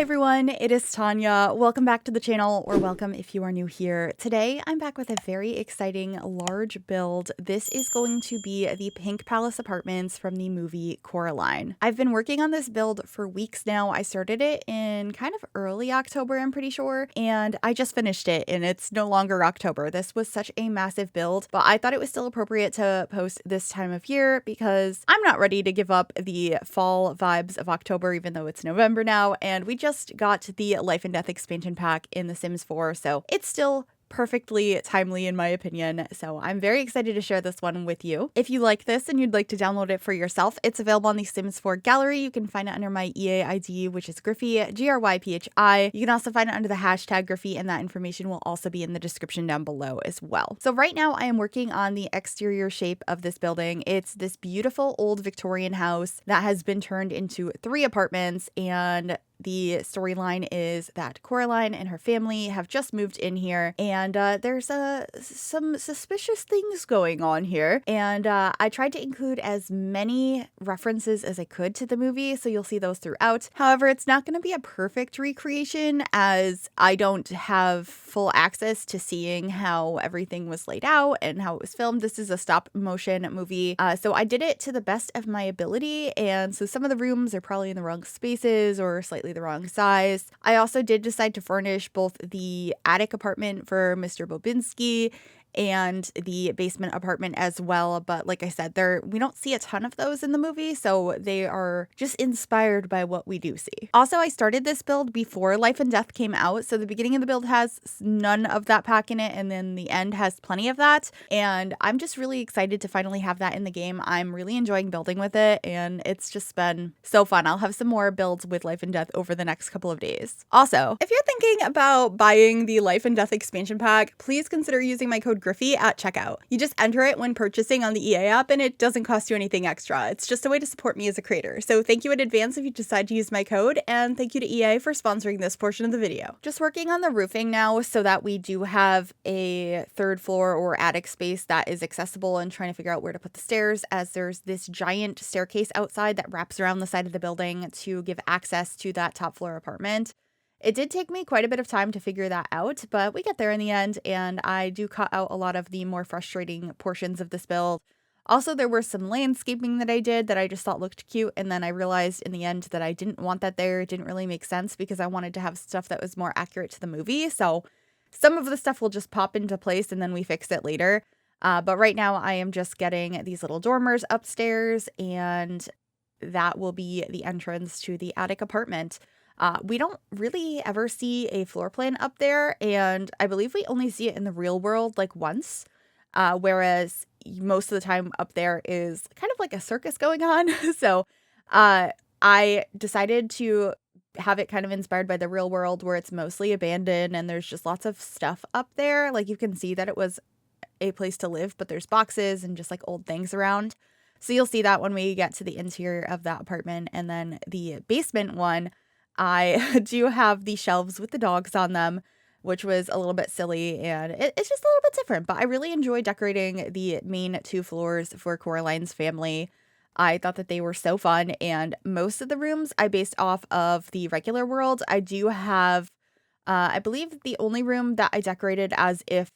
Hey everyone, it is Tanya. Welcome back to the channel, or welcome if you are new here. Today, I'm back with a very exciting large build. This is going to be the Pink Palace apartments from the movie Coraline. I've been working on this build for weeks now. I started it in kind of early October, I'm pretty sure, and I just finished it, and it's no longer October. This was such a massive build, but I thought it was still appropriate to post this time of year because I'm not ready to give up the fall vibes of October, even though it's November now, and we just got the Life and Death expansion pack in The Sims 4, so it's still perfectly timely in my opinion. So I'm very excited to share this one with you. If you like this and you'd like to download it for yourself, it's available on the Sims 4 gallery. You can find it under my EA ID, which is Gryphi, Gryphi. You can also find it under the hashtag Gryphi, and that information will also be in the description down below as well. So right now I am working on the exterior shape of this building. It's this beautiful old Victorian house that has been turned into 3 apartments, and the storyline is that Coraline and her family have just moved in here, and there's some suspicious things going on here. And I tried to include as many references as I could to the movie, so you'll see those throughout. However, it's not going to be a perfect recreation as I don't have full access to seeing how everything was laid out and how it was filmed. This is a stop motion movie, so I did it to the best of my ability, and so some of the rooms are probably in the wrong spaces or slightly the wrong size. I also did decide to furnish both the attic apartment for Mr. Bobinski and the basement apartment as well, but like I said, we don't see a ton of those in the movie, so they are just inspired by what we do see. Also, I started this build before Life and Death came out, so the beginning of the build has none of that pack in it, and then the end has plenty of that, and I'm just really excited to finally have that in the game. I'm really enjoying building with it, and it's just been so fun. I'll have some more builds with Life and Death over the next couple of days. Also, if you're thinking about buying the Life and Death expansion pack, please consider using my code Gryphi at checkout. You just enter it when purchasing on the EA app, and it doesn't cost you anything extra. It's just a way to support me as a creator. So thank you in advance if you decide to use my code, and thank you to EA for sponsoring this portion of the video. Just working on the roofing now so that we do have a 3rd floor or attic space that is accessible, and trying to figure out where to put the stairs, as there's this giant staircase outside that wraps around the side of the building to give access to that top floor apartment. It did take me quite a bit of time to figure that out, but we get there in the end, and I do cut out a lot of the more frustrating portions of this build. Also, there were some landscaping that I did that I just thought looked cute, and then I realized in the end that I didn't want that there. It didn't really make sense because I wanted to have stuff that was more accurate to the movie, so some of the stuff will just pop into place and then we fix it later. But right now I am just getting these little dormers upstairs, and that will be the entrance to the attic apartment. We don't really ever see a floor plan up there, and I believe we only see it in the real world like once, whereas most of the time up there is kind of like a circus going on. So I decided to have it kind of inspired by the real world, where it's mostly abandoned and there's just lots of stuff up there. Like, you can see that it was a place to live, but there's boxes and just like old things around. So you'll see that when we get to the interior of that apartment. And then the basement one, I do have the shelves with the dogs on them, which was a little bit silly, and it's just a little bit different, but I really enjoy decorating the main 2 floors for Coraline's family. I thought that they were so fun, and most of the rooms I based off of the regular world. I do have, I believe the only room that I decorated as if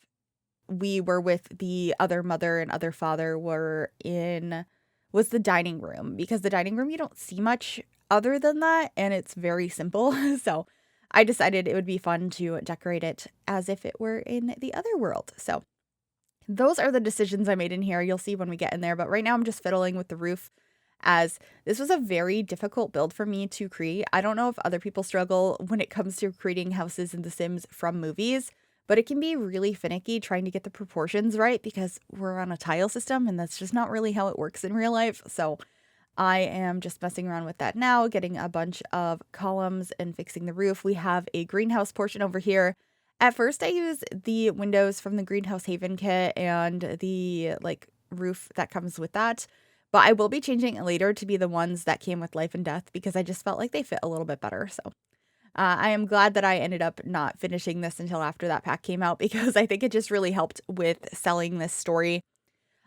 we were with the other mother and other father was the dining room, because the dining room you don't see much other than that, and it's very simple. So I decided it would be fun to decorate it as if it were in the other world. So those are the decisions I made in here. You'll see when we get in there, but right now I'm just fiddling with the roof, as this was a very difficult build for me to create. I don't know if other people struggle when it comes to creating houses in The Sims from movies, but it can be really finicky trying to get the proportions right because we're on a tile system, and that's just not really how it works in real life. So I am just messing around with that now, getting a bunch of columns and fixing the roof. We have a greenhouse portion over here. At first I used the windows from the Greenhouse Haven kit and the roof that comes with that, but I will be changing it later to be the ones that came with Life and Death because I just felt like they fit a little bit better. So I am glad that I ended up not finishing this until after that pack came out, because I think it just really helped with selling this story.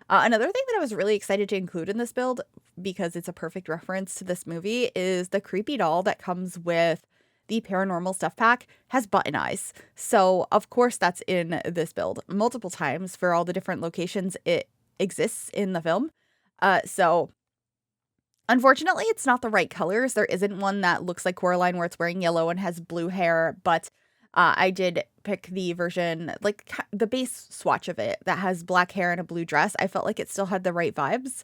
Another thing that I was really excited to include in this build, because it's a perfect reference to this movie, is the creepy doll that comes with the paranormal stuff pack, has button eyes. So, of course, that's in this build multiple times for all the different locations it exists in the film. So unfortunately, it's not the right colors. There isn't one that looks like Coraline where it's wearing yellow and has blue hair, but I did pick the version, like the base swatch of it that has black hair and a blue dress. I felt like it still had the right vibes.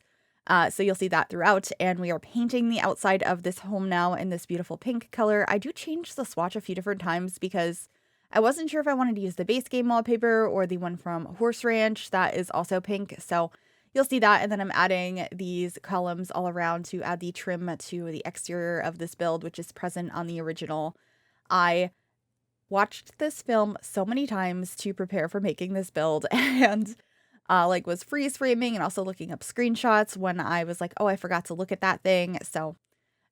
So you'll see that throughout. And we are painting the outside of this home now in this beautiful pink color. I do change the swatch a few different times because I wasn't sure if I wanted to use the base game wallpaper or the one from Horse Ranch that is also pink. So you'll see that, and then I'm adding these columns all around to add the trim to the exterior of this build, which is present on the original. I watched this film so many times to prepare for making this build, and like was freeze framing and also looking up screenshots when I was like, oh, I forgot to look at that thing. So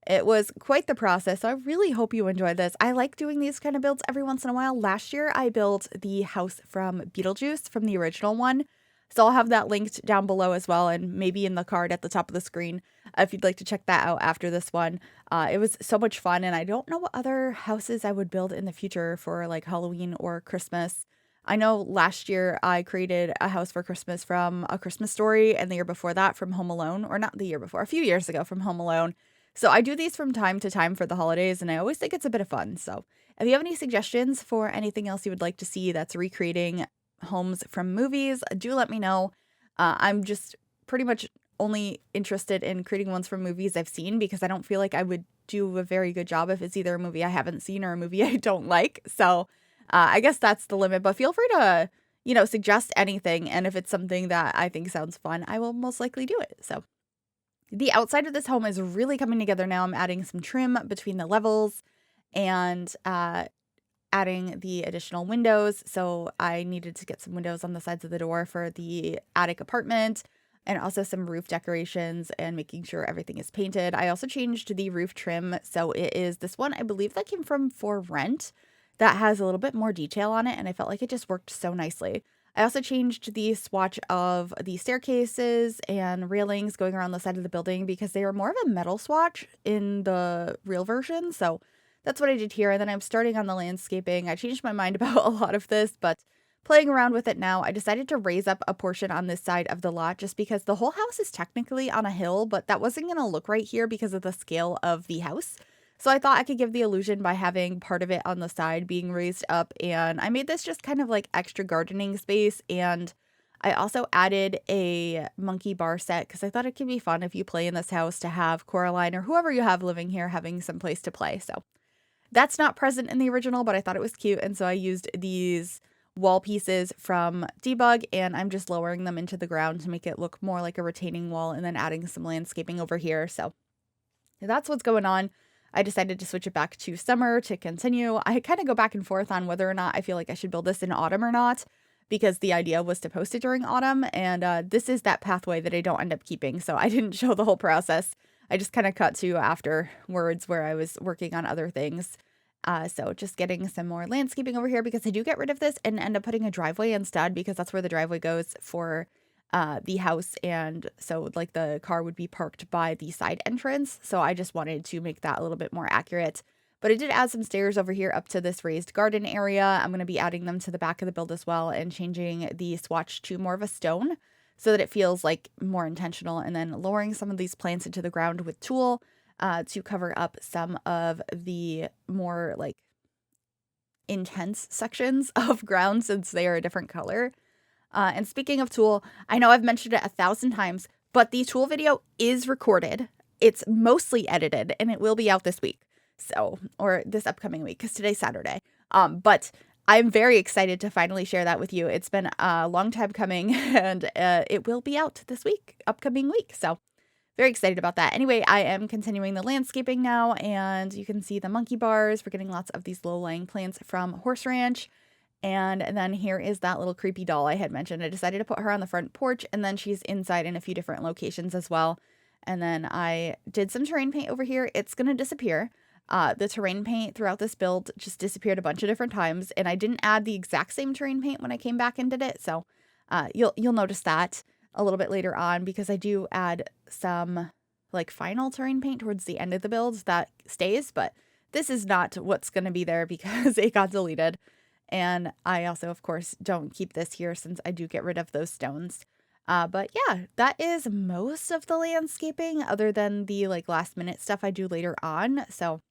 it was quite the process. So I really hope you enjoyed this. I like doing these kind of builds every once in a while. Last year, I built the house from Beetlejuice from the original one. So I'll have that linked down below as well, and maybe in the card at the top of the screen if you'd like to check that out after this one. It was so much fun, and I don't know what other houses I would build in the future for like Halloween or Christmas. I know last year I created a house for Christmas from A Christmas Story, and the year before that from Home Alone, or not the year before, a few years ago from Home Alone. So I do these from time to time for the holidays, and I always think it's a bit of fun. So if you have any suggestions for anything else you would like to see that's recreating homes from movies, do let me know. I'm just pretty much only interested in creating ones from movies I've seen because I don't feel like I would do a very good job if it's either a movie I haven't seen or a movie I don't like. So I guess that's the limit, but feel free to, suggest anything. And if it's something that I think sounds fun, I will most likely do it. So the outside of this home is really coming together now. I'm adding some trim between the levels and adding the additional windows. So I needed to get some windows on the sides of the door for the attic apartment, and also some roof decorations and making sure everything is painted. I also changed the roof trim. So it is this one, I believe that came from For Rent, that has a little bit more detail on it, and I felt like it just worked so nicely. I also changed the swatch of the staircases and railings going around the side of the building because they are more of a metal swatch in the real version. So that's what I did here. And then I'm starting on the landscaping. I changed my mind about a lot of this, but playing around with it now, I decided to raise up a portion on this side of the lot just because the whole house is technically on a hill, but that wasn't going to look right here because of the scale of the house. So I thought I could give the illusion by having part of it on the side being raised up, and I made this just kind of like extra gardening space. And I also added a monkey bar set because I thought it could be fun if you play in this house to have Coraline or whoever you have living here having some place to play. So that's not present in the original, but I thought it was cute, and so I used these wall pieces from Debug, and I'm just lowering them into the ground to make it look more like a retaining wall, and then adding some landscaping over here. So that's what's going on. I decided to switch it back to summer to continue. I kind of go back and forth on whether or not I feel like I should build this in autumn or not, because the idea was to post it during autumn, and this is that pathway that I don't end up keeping, so I didn't show the whole process. I just kind of cut to afterwards where I was working on other things. So just getting some more landscaping over here because I do get rid of this and end up putting a driveway instead, because that's where the driveway goes for the house. And so like the car would be parked by the side entrance. So I just wanted to make that a little bit more accurate. But I did add some stairs over here up to this raised garden area. I'm going to be adding them to the back of the build as well and changing the swatch to more of a stone so that it feels like more intentional, and then lowering some of these plants into the ground with tulle to cover up some of the more like intense sections of ground since they are a different color. And speaking of tulle, I know I've mentioned it 1,000 times, but the tulle video is recorded. It's mostly edited, and it will be out this week. So, or this upcoming week, because today's Saturday. But I'm very excited to finally share that with you. It's been a long time coming, and it will be out this week, upcoming week. So very excited about that. Anyway, I am continuing the landscaping now, and you can see the monkey bars. We're getting lots of these low-lying plants from Horse Ranch. And then here is that little creepy doll I had mentioned. I decided to put her on the front porch, and then she's inside in a few different locations as well. And then I did some terrain paint over here. It's going to disappear. The terrain paint throughout this build just disappeared a bunch of different times, and I didn't add the exact same terrain paint when I came back and did it. So you'll notice that a little bit later on, because I do add some like final terrain paint towards the end of the build that stays, but this is not what's going to be there because it got deleted. And I also, of course, don't keep this here since I do get rid of those stones. But yeah, that is most of the landscaping other than the like last minute stuff I do later on. So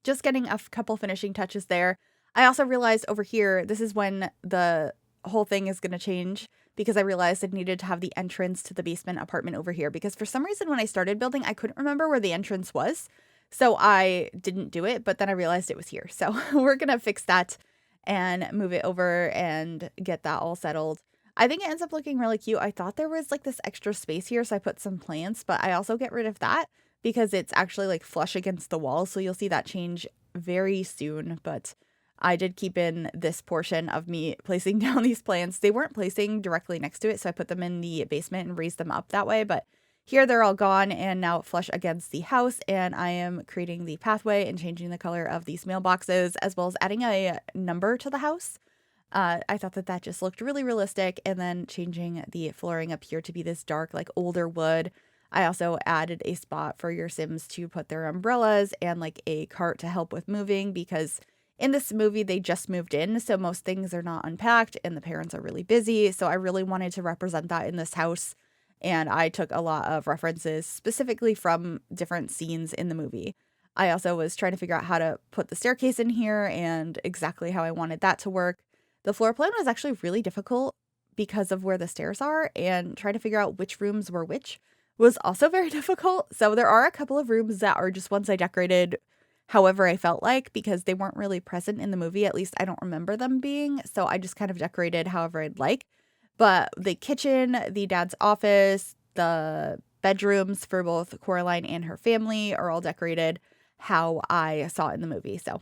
just getting a couple finishing touches there. I also realized over here, this is when the whole thing is going to change because I realized I needed to have the entrance to the basement apartment over here because for some reason when I started building, I couldn't remember where the entrance was. So I didn't do it, but then I realized it was here. So we're going to fix that and move it over and get that all settled. I think it ends up looking really cute. I thought there was like this extra space here, so I put some plants, but I also get rid of that because it's actually like flush against the wall. So you'll see that change very soon, but I did keep in this portion of me placing down these plants. They weren't placing directly next to it, so I put them in the basement and raised them up that way, but here they're all gone and now flush against the house, and I am creating the pathway and changing the color of these mailboxes as well as adding a number to the house. I thought that just looked really realistic, and then changing the flooring up here to be this dark, like older wood. I also added a spot for your Sims to put their umbrellas and like a cart to help with moving because in this movie they just moved in, so most things are not unpacked and the parents are really busy. So I really wanted to represent that in this house. And I took a lot of references specifically from different scenes in the movie. I also was trying to figure out how to put the staircase in here and exactly how I wanted that to work. The floor plan was actually really difficult because of where the stairs are, and trying to figure out which rooms were which was also very difficult. So there are a couple of rooms that are just ones I decorated however I felt like because they weren't really present in the movie. At least I don't remember them being. So I just kind of decorated however I'd like. But the kitchen, the dad's office, the bedrooms for both Coraline and her family are all decorated how I saw in the movie. So,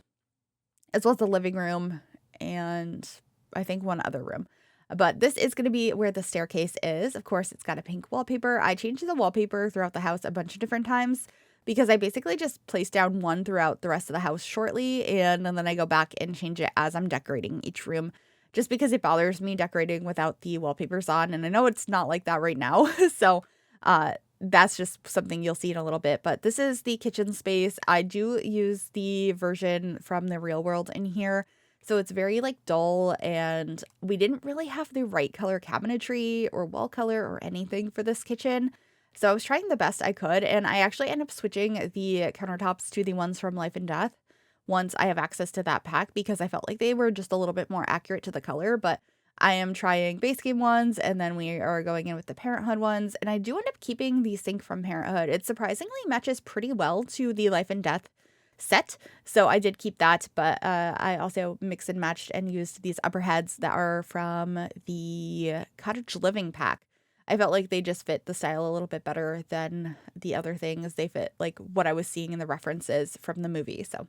as well as the living room and I think one other room. But this is going to be where the staircase is. Of course, it's got a pink wallpaper. I changed the wallpaper throughout the house a bunch of different times because I basically just placed down one throughout the rest of the house shortly. And then I go back and change it as I'm decorating each room, just because it bothers me decorating without the wallpapers on. And I know it's not like that right now. So that's just something you'll see in a little bit. But this is the kitchen space. I do use the version from the real world in here. So it's very like dull, and we didn't really have the right color cabinetry or wall color or anything for this kitchen. So I was trying the best I could, and I actually ended up switching the countertops to the ones from Life and Death once I have access to that pack because I felt like they were just a little bit more accurate to the color. But I am trying base game ones, and then we are going in with the Parenthood ones, and I do end up keeping the sink from Parenthood. It surprisingly matches pretty well to the Life and Death set, so I did keep that, but I also mixed and matched and used these upper heads that are from the Cottage Living pack. I felt like they just fit the style a little bit better than the other things. They fit like what I was seeing in the references from the movie. So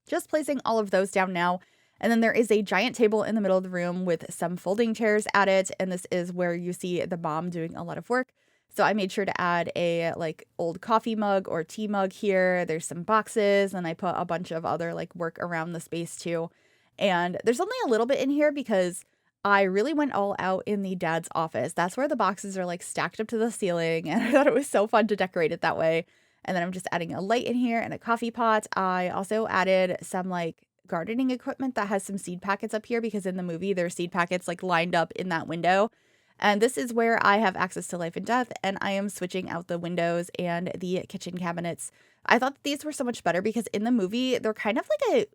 just placing all of those down now. And then there is a giant table in the middle of the room with some folding chairs at it, and this is where you see the mom doing a lot of work. So I made sure to add a like old coffee mug or tea mug here. There's some boxes, and I put a bunch of other like work around the space too. And there's only a little bit in here because I really went all out in the dad's office. That's where the boxes are like stacked up to the ceiling, and I thought it was so fun to decorate it that way. And then I'm just adding a light in here and a coffee pot. I also added some like gardening equipment that has some seed packets up here because in the movie there's seed packets like lined up in that window. And this is where I have access to Life and Death, and I am switching out the windows and the kitchen cabinets. I thought these were so much better because in the movie, they're kind of like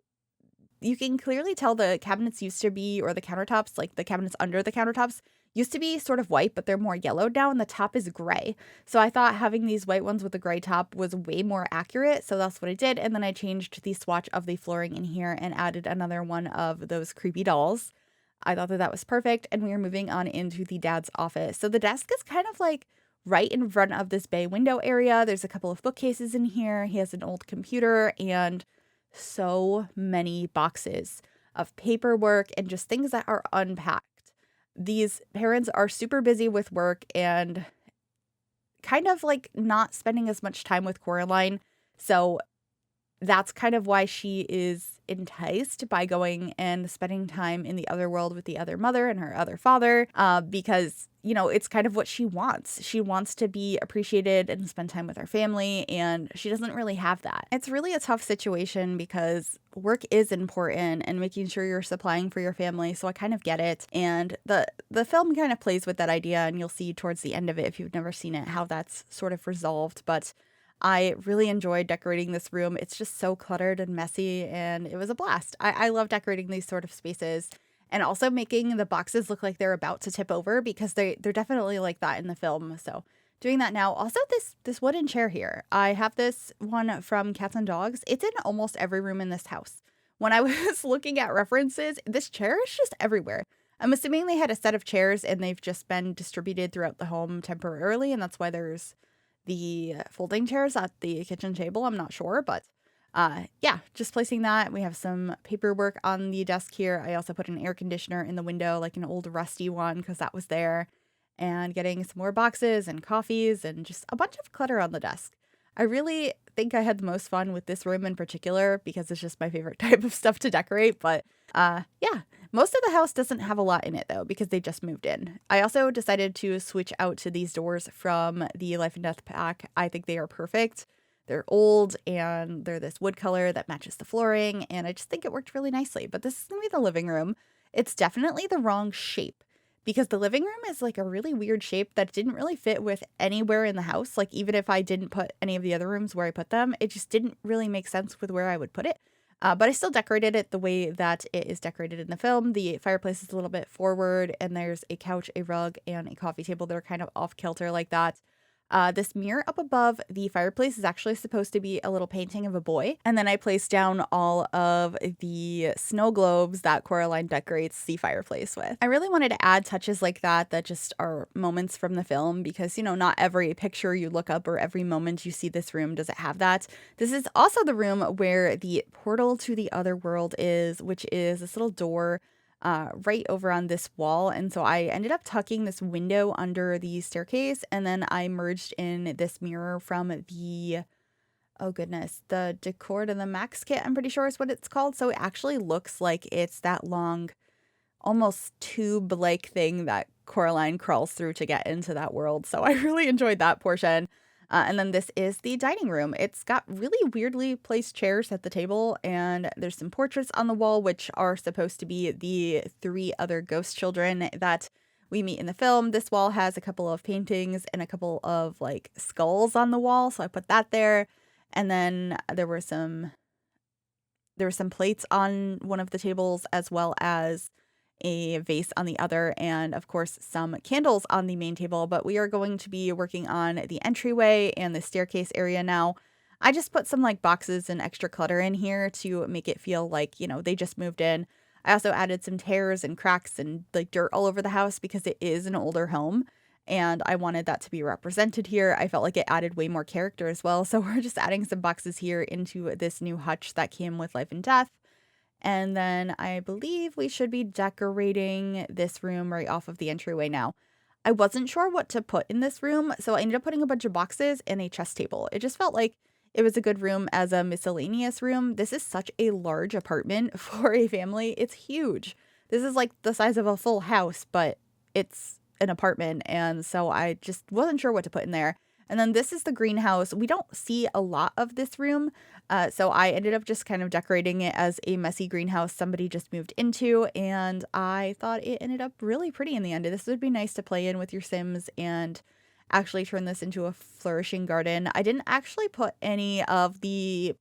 you can clearly tell the cabinets used to be, or the countertops, like the cabinets under the countertops, used to be sort of white, but they're more yellowed now, and the top is gray. So I thought having these white ones with a gray top was way more accurate, so that's what I did. And then I changed the swatch of the flooring in here and added another one of those creepy dolls. I thought that was perfect, and we are moving on into the dad's office. So the desk is kind of like right in front of this bay window area. There's a couple of bookcases in here. He has an old computer and so many boxes of paperwork and just things that are unpacked. These parents are super busy with work and kind of like not spending as much time with Coraline. So that's kind of why she is enticed by going and spending time in the other world with the other mother and her other father, because, you know, it's kind of what she wants. She wants to be appreciated and spend time with her family, and she doesn't really have that. It's really a tough situation because work is important and making sure you're supplying for your family, so I kind of get it. And the film kind of plays with that idea, and you'll see towards the end of it, if you've never seen it, how that's sort of resolved. But I really enjoyed decorating this room. It's just so cluttered and messy, and it was a blast. I love decorating these sort of spaces, and also making the boxes look like they're about to tip over, because they're definitely like that in the film. So doing that now. Also, this wooden chair here. I have this one from Cats and Dogs. It's in almost every room in this house. When I was looking at references, this chair is just everywhere. I'm assuming they had a set of chairs and they've just been distributed throughout the home temporarily, and that's why there's the folding chairs at the kitchen table. I'm not sure, but yeah, just placing that. We have some paperwork on the desk here. I also put an air conditioner in the window, like an old rusty one, because that was there, and getting some more boxes and coffees and just a bunch of clutter on the desk. I really think I had the most fun with this room in particular because it's just my favorite type of stuff to decorate. But yeah, most of the house doesn't have a lot in it though, because they just moved in. I also decided to switch out to these doors from the Life and Death pack. I think they are perfect. They're old and they're this wood color that matches the flooring, and I just think it worked really nicely. But this is going to be the living room. It's definitely the wrong shape, because the living room is like a really weird shape that didn't really fit with anywhere in the house. Like, even if I didn't put any of the other rooms where I put them, it just didn't really make sense with where I would put it. But I still decorated it the way that it is decorated in the film. The fireplace is a little bit forward, and there's a couch, a rug, and a coffee table that are kind of off kilter like that. This mirror up above the fireplace is actually supposed to be a little painting of a boy. And then I placed down all of the snow globes that Coraline decorates the fireplace with. I really wanted to add touches like that just are moments from the film, because, you know, not every picture you look up or every moment you see this room does it have that. This is also the room where the portal to the other world is, which is this little door right over on this wall. And so I ended up tucking this window under the staircase, and then I merged in this mirror from the, oh goodness, the decor to the max kit, I'm pretty sure is what it's called. So it actually looks like it's that long, almost tube-like thing that Coraline crawls through to get into that world. So I really enjoyed that portion. And then this is the dining room. It's got really weirdly placed chairs at the table, and there's some portraits on the wall, which are supposed to be the 3 other ghost children that we meet in the film. This wall has a couple of paintings and a couple of like skulls on the wall, so I put that there. And then there were some plates on one of the tables, as well as a vase on the other, and of course some candles on the main table. But we are going to be working on the entryway and the staircase area now. I just put some like boxes and extra clutter in here to make it feel like, you know, they just moved in. I also added some tears and cracks and like dirt all over the house because it is an older home, and I wanted that to be represented here. I felt like it added way more character as well. So we're just adding some boxes here into this new hutch that came with Life and Death. And then I believe we should be decorating this room right off of the entryway now. I wasn't sure what to put in this room, so I ended up putting a bunch of boxes and a chess table. It just felt like it was a good room as a miscellaneous room. This is such a large apartment for a family. It's huge. This is like the size of a full house, but it's an apartment, and so I just wasn't sure what to put in there. And then this is the greenhouse. We don't see a lot of this room, so I ended up just kind of decorating it as a messy greenhouse somebody just moved into, and I thought it ended up really pretty in the end. This would be nice to play in with your Sims and actually turn this into a flourishing garden. I didn't actually put any of the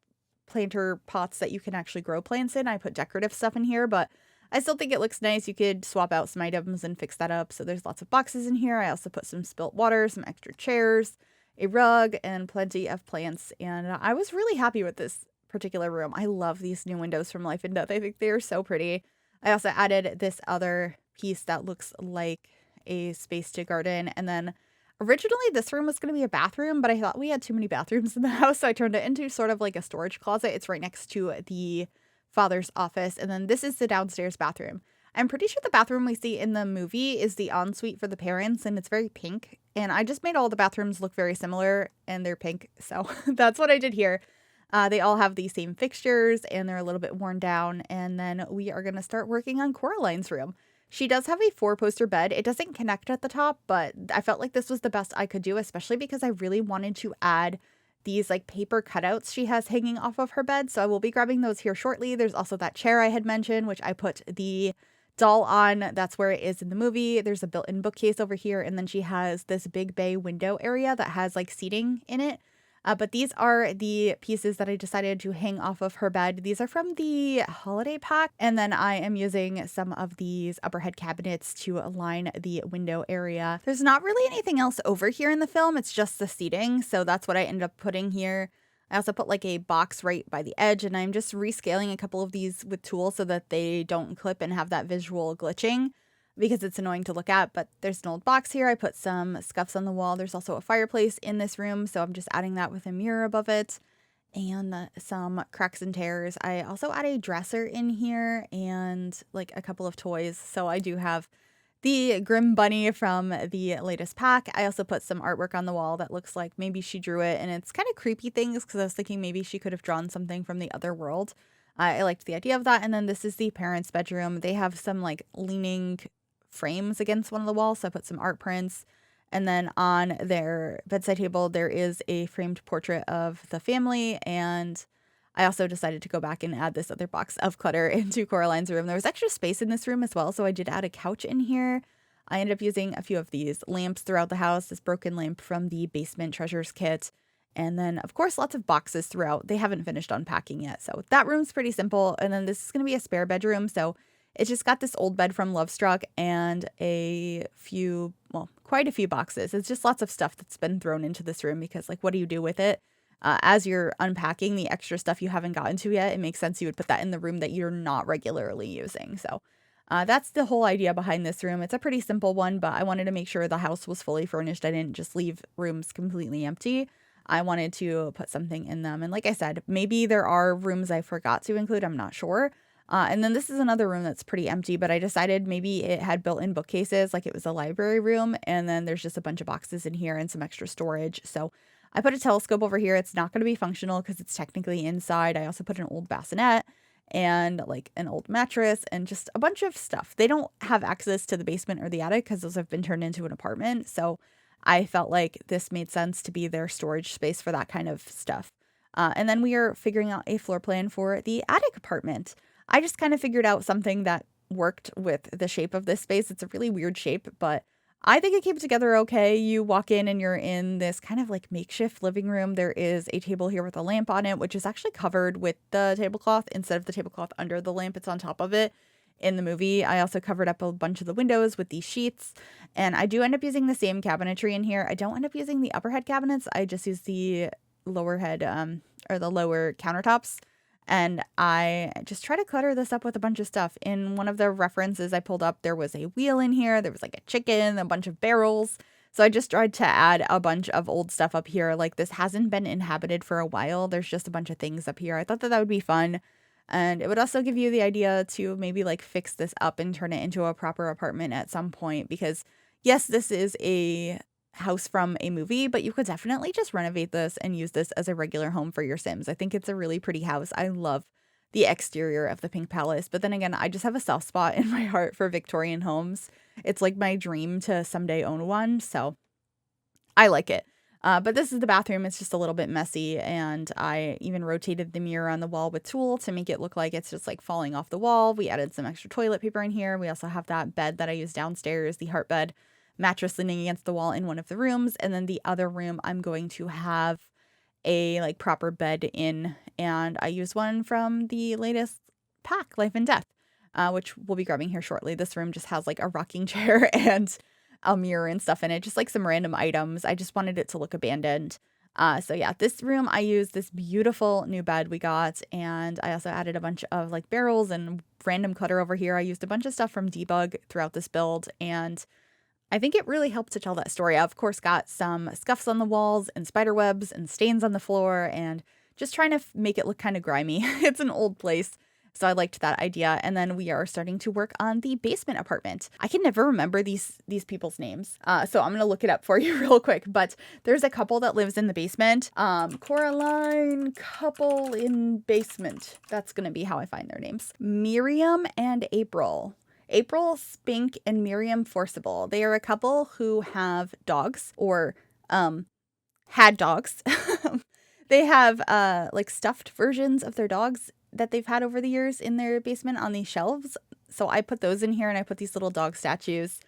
planter pots that you can actually grow plants in. I put decorative stuff in here, but I still think it looks nice. You could swap out some items and fix that up. So there's lots of boxes in here. I also put some spilt water, some extra chairs, a rug, and plenty of plants. And I was really happy with this particular room. I love these new windows from Life and Death. I think they are so pretty. I also added this other piece that looks like a space to garden. And then originally this room was going to be a bathroom, but I thought we had too many bathrooms in the house, so I turned it into sort of like a storage closet. It's right next to the father's office. And then this is the downstairs bathroom. I'm pretty sure the bathroom we see in the movie is the ensuite for the parents, and it's very pink. And I just made all the bathrooms look very similar, and they're pink. So that's what I did here. They all have the same fixtures and they're a little bit worn down. And then we are going to start working on Coraline's room. She does have a 4-poster bed. It doesn't connect at the top, but I felt like this was the best I could do, especially because I really wanted to add these like paper cutouts she has hanging off of her bed. So I will be grabbing those here shortly. There's also that chair I had mentioned, which I put the doll on. That's where it is in the movie. There's a built-in bookcase over here. And then she has this big bay window area that has like seating in it. But these are the pieces that I decided to hang off of her bed. These are from the holiday pack. And then I am using some of these upper head cabinets to align the window area. There's not really anything else over here in the film. It's just the seating. So that's what I ended up putting here. I also put like a box right by the edge, and I'm just rescaling a couple of these with tools so that they don't clip and have that visual glitching, because it's annoying to look at. But there's an old box here. I put some scuffs on the wall. There's also a fireplace in this room, so I'm just adding that with a mirror above it, and some cracks and tears. I also add a dresser in here and like a couple of toys. So I do have the Grim Bunny from the latest pack. I also put some artwork on the wall that looks like maybe she drew it, and it's kind of creepy things because I was thinking maybe she could have drawn something from the other world. I liked the idea of that. And then this is the parents' bedroom. They have some like leaning frames against one of the walls, so I put some art prints. And then on their bedside table there is a framed portrait of the family, and I also decided to go back and add this other box of clutter into Coraline's room. There was extra space in this room as well, so I did add a couch in here. I ended up using a few of these lamps throughout the house, this broken lamp from the basement treasures kit, and then of course lots of boxes throughout. They haven't finished unpacking yet, so that room's pretty simple. And then this is going to be a spare bedroom, so it's just got this old bed from Lovestruck and quite a few boxes. It's just lots of stuff that's been thrown into this room because, like, what do you do with it? As you're unpacking the extra stuff you haven't gotten to yet, it makes sense you would put that in the room that you're not regularly using. So that's the whole idea behind this room. It's a pretty simple one, but I wanted to make sure the house was fully furnished. I didn't just leave rooms completely empty. I wanted to put something in them. And like I said, maybe there are rooms I forgot to include. I'm not sure. And then this is another room that's pretty empty, but I decided maybe it had built-in bookcases, like it was a library room. And then there's just a bunch of boxes in here and some extra storage. So I put a telescope over here. It's not going to be functional because it's technically inside. I also put an old bassinet and like an old mattress and just a bunch of stuff. They don't have access to the basement or the attic because those have been turned into an apartment. So I felt like this made sense to be their storage space for that kind of stuff. And then we are figuring out a floor plan for the attic apartment. I just kind of figured out something that worked with the shape of this space. It's a really weird shape, but I think it came together okay. You walk in and you're in this kind of like makeshift living room. There is a table here with a lamp on it, which is actually covered with the tablecloth instead of the tablecloth under the lamp. It's on top of it in the movie. I also covered up a bunch of the windows with these sheets, and I do end up using the same cabinetry in here. I don't end up using the upper head cabinets. I just use the lower head or the lower countertops. And I just try to clutter this up with a bunch of stuff. In one of the references I pulled up, there was a wheel in here. There was like a chicken, a bunch of barrels. So I just tried to add a bunch of old stuff up here. Like, this hasn't been inhabited for a while. There's just a bunch of things up here. I thought that that would be fun. And it would also give you the idea to maybe like fix this up and turn it into a proper apartment at some point. Because yes, this is a house from a movie, but you could definitely just renovate this and use this as a regular home for your Sims. I think it's a really pretty house. I love the exterior of the Pink Palace, but then again, I just have a soft spot in my heart for Victorian homes. It's like my dream to someday own one, so I like it. But this is the bathroom. It's just a little bit messy, and I even rotated the mirror on the wall with tulle to make it look like it's just like falling off the wall. We added some extra toilet paper in here. We also have that bed that I use downstairs, the heart bed, mattress leaning against the wall in one of the rooms. And then the other room I'm going to have a like proper bed in, and I use one from the latest pack, Life and Death, which we'll be grabbing here shortly. This room just has like a rocking chair and a mirror and stuff in it, just like some random items. I just wanted it to look abandoned. So yeah, this room I used this beautiful new bed we got, and I also added a bunch of like barrels and random clutter over here. I used a bunch of stuff from Debug throughout this build, and I think it really helped to tell that story. I, of course, got some scuffs on the walls and spider webs and stains on the floor, and just trying to make it look kind of grimy. It's an old place, So I liked that idea. And then we are starting to work on the basement apartment. I can never remember these people's names. So I'm going to look it up for you real quick. But there's a couple that lives in the basement. Coraline, couple in basement. That's going to be how I find their names. Miriam and April. April Spink and Miriam Forcible. They are a couple who have dogs, or had dogs. They have like stuffed versions of their dogs that they've had over the years in their basement on these shelves. So I put those in here, and I put these little dog statues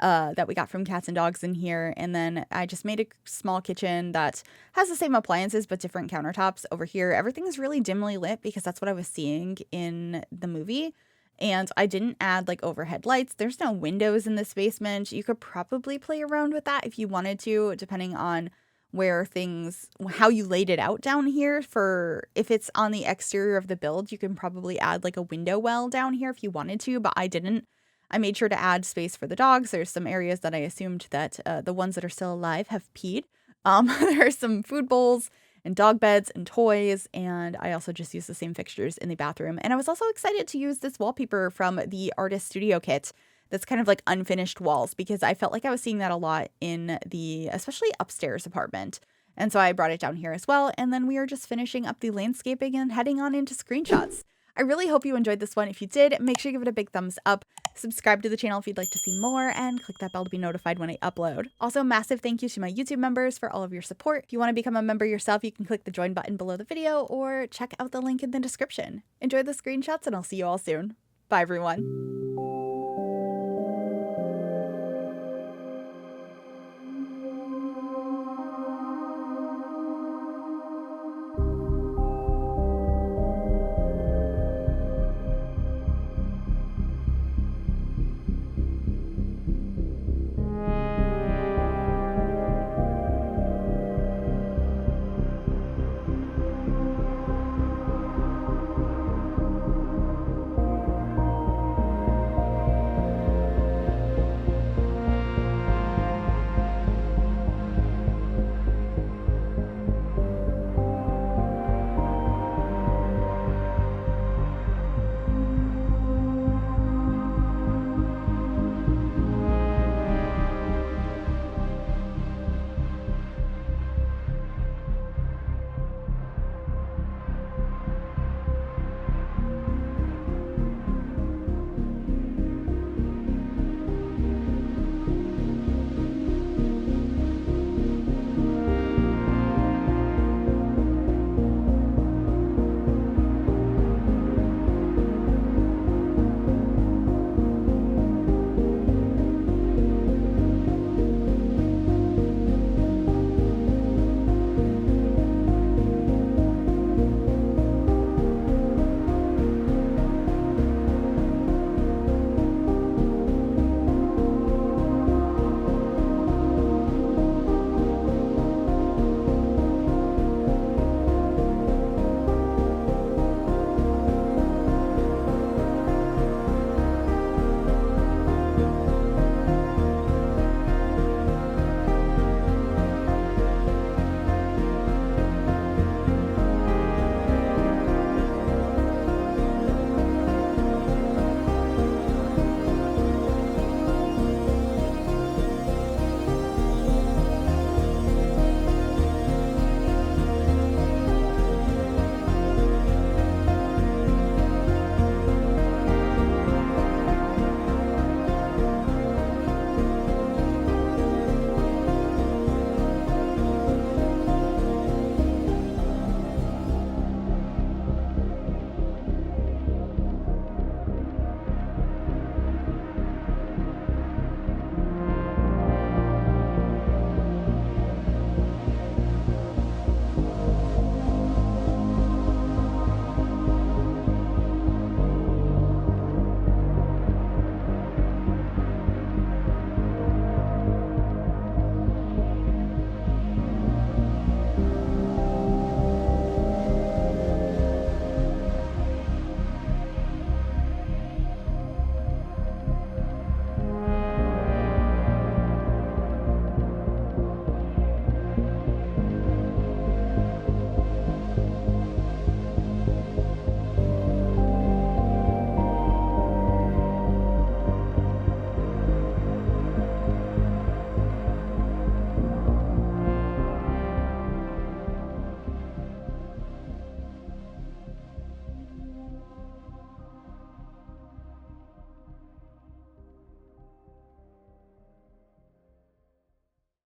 that we got from Cats and Dogs in here. And then I just made a small kitchen that has the same appliances but different countertops over here. Everything's really dimly lit because that's what I was seeing in the movie. And I didn't add like overhead lights. There's no windows in this basement. You could probably play around with that if you wanted to, depending on how you laid it out down here. For if it's on the exterior of the build, you can probably add like a window well down here if you wanted to, but I didn't. I made sure to add space for the dogs. There's some areas that I assumed that the ones that are still alive have peed. There are some food bowls and dog beds and toys, and I also just used the same fixtures in the bathroom. And I was also excited to use this wallpaper from the artist studio kit that's kind of like unfinished walls, because I felt like I was seeing that a lot in the especially upstairs apartment. And so I brought it down here as well. And then we are just finishing up the landscaping and heading on into screenshots. I really hope you enjoyed this one. If you did, make sure you give it a big thumbs up, subscribe to the channel if you'd like to see more, and click that bell to be notified when I upload. Also, massive thank you to my YouTube members for all of your support. If you want to become a member yourself, you can click the join button below the video or check out the link in the description. Enjoy the screenshots, and I'll see you all soon. Bye, everyone.